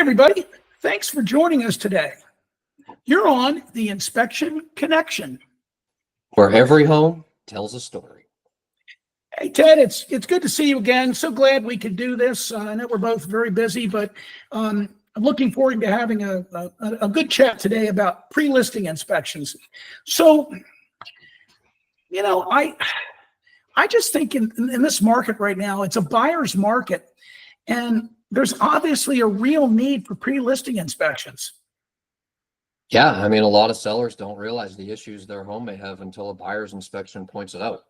everybody. Thanks for joining us today. You're on the Inspection Connection, where every home tells a story. Hey, Ted, it's good to see you again. So glad we could do this. I know we're both very busy, but I'm looking forward to having a good chat today about pre-listing inspections. So, I just think in this market right now, it's a buyer's market, and there's obviously a real need for pre-listing inspections. Yeah, I mean, a lot of sellers don't realize the issues their home may have until a buyer's inspection points it out.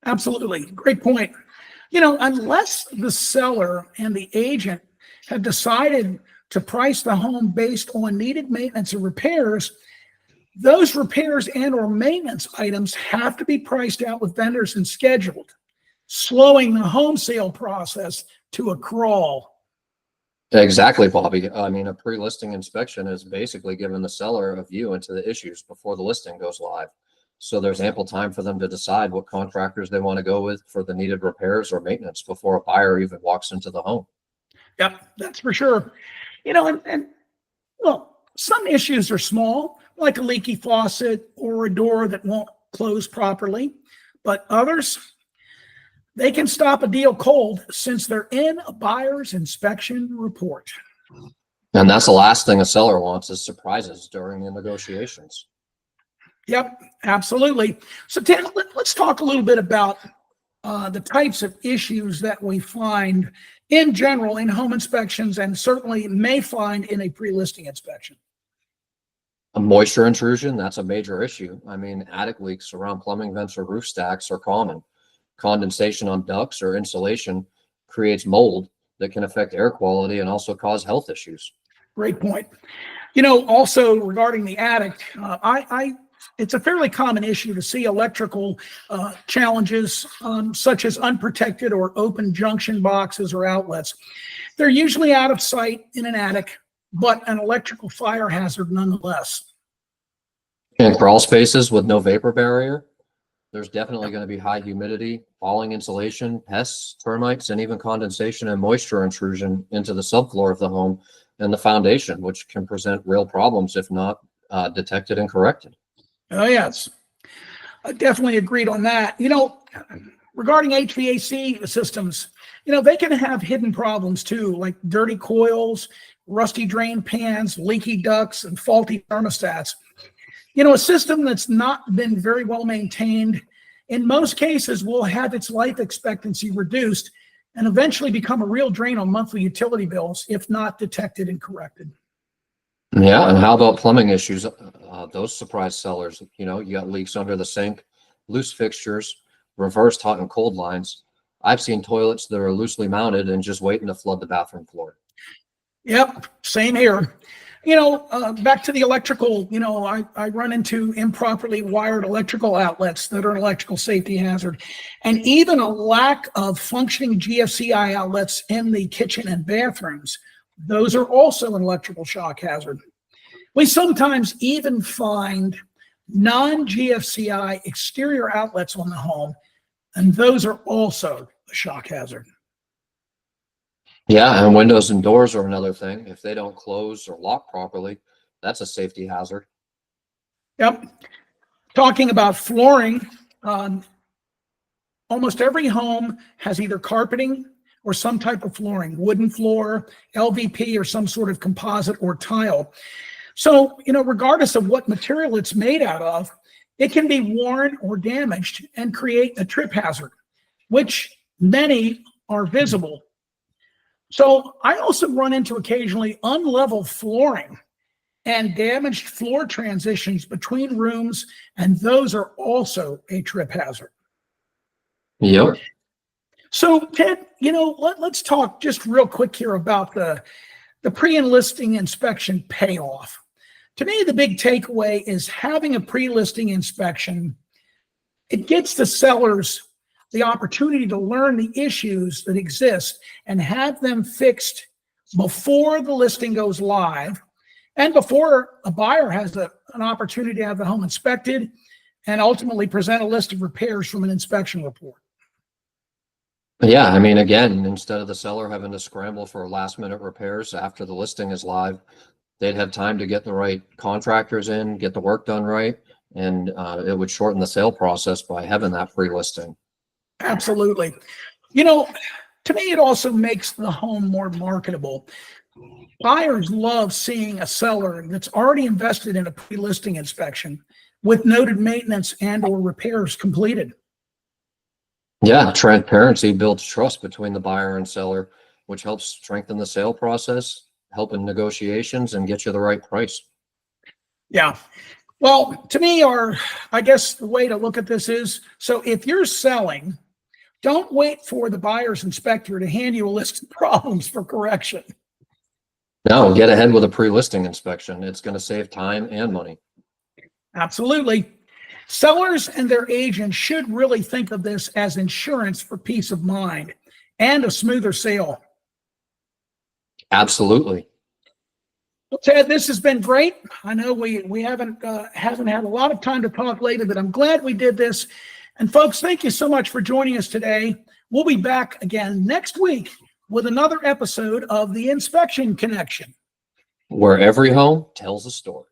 Absolutely. Great point. Unless the seller and the agent have decided to price the home based on needed maintenance or repairs, those repairs and or maintenance items have to be priced out with vendors and scheduled, slowing the home sale process to a crawl. Exactly, Bobby. I mean, a pre-listing inspection is basically giving the seller a view into the issues before the listing goes live. So there's ample time for them to decide what contractors they want to go with for the needed repairs or maintenance before a buyer even walks into the home. Yep, that's for sure. Well, some issues are small, like a leaky faucet or a door that won't close properly, but others, they can stop a deal cold since they're in a buyer's inspection report. And that's the last thing a seller wants is surprises during the negotiations. Yep, absolutely. So Ted, let's talk a little bit about the types of issues that we find in general in home inspections and certainly may find in a pre-listing inspection. A moisture intrusion, that's a major issue. I mean, attic leaks around plumbing vents or roof stacks are common. Condensation on ducts or insulation creates mold that can affect air quality and also cause health issues. Great point. Also regarding the attic, it's a fairly common issue to see electrical challenges such as unprotected or open junction boxes or outlets. They're usually out of sight in an attic, but an electrical fire hazard nonetheless. In crawl spaces with no vapor barrier, there's definitely going to be high humidity, falling insulation, pests, termites, and even condensation and moisture intrusion into the subfloor of the home and the foundation, which can present real problems if not detected and corrected. Oh, yes. I definitely agreed on that. Regarding HVAC systems, they can have hidden problems too, like dirty coils, rusty drain pans, leaky ducts, and faulty thermostats. A system that's not been very well maintained, in most cases, will have its life expectancy reduced and eventually become a real drain on monthly utility bills if not detected and corrected. Yeah, and how about plumbing issues? Those surprise sellers, you got leaks under the sink, loose fixtures, reversed hot and cold lines. I've seen toilets that are loosely mounted and just waiting to flood the bathroom floor. Yep, same here. Back to the electrical, I run into improperly wired electrical outlets that are an electrical safety hazard. And even a lack of functioning GFCI outlets in the kitchen and bathrooms, those are also an electrical shock hazard. We sometimes even find non-GFCI exterior outlets on the home, and those are also a shock hazard. Yeah, and windows and doors are another thing. If they don't close or lock properly, that's a safety hazard. Yep. Talking about flooring, almost every home has either carpeting or some type of flooring, wooden floor, LVP, or some sort of composite or tile. So, regardless of what material it's made out of, it can be worn or damaged and create a trip hazard, which many are visible. So I also run into occasionally unlevel flooring and damaged floor transitions between rooms, and those are also a trip hazard. Yep. So Ted, let's talk just real quick here about the pre-listing inspection payoff. To me, the big takeaway is having a pre-listing inspection. It gives the sellers the opportunity to learn the issues that exist and have them fixed before the listing goes live and before a buyer has an opportunity to have the home inspected and ultimately present a list of repairs from an inspection report. Yeah, I mean, again, instead of the seller having to scramble for last minute repairs after the listing is live, they'd have time to get the right contractors in, get the work done right, and it would shorten the sale process by having that pre-listing. Absolutely. You know, to me, it also makes the home more marketable. Buyers love seeing a seller that's already invested in a pre-listing inspection with noted maintenance and or repairs completed. Yeah, transparency builds trust between the buyer and seller, which helps strengthen the sale process, help in negotiations, and get you the right price. Yeah. Well, to me, I guess the way to look at this is, so if you're selling, don't wait for the buyer's inspector to hand you a list of problems for correction. No, get ahead with a pre-listing inspection. It's going to save time and money. Absolutely. Sellers and their agents should really think of this as insurance for peace of mind and a smoother sale. Absolutely. Well, Ted, this has been great. I know we haven't had a lot of time to talk lately, but I'm glad we did this. And folks, thank you so much for joining us today. We'll be back again next week with another episode of The Inspection Connection, Where every home tells a story.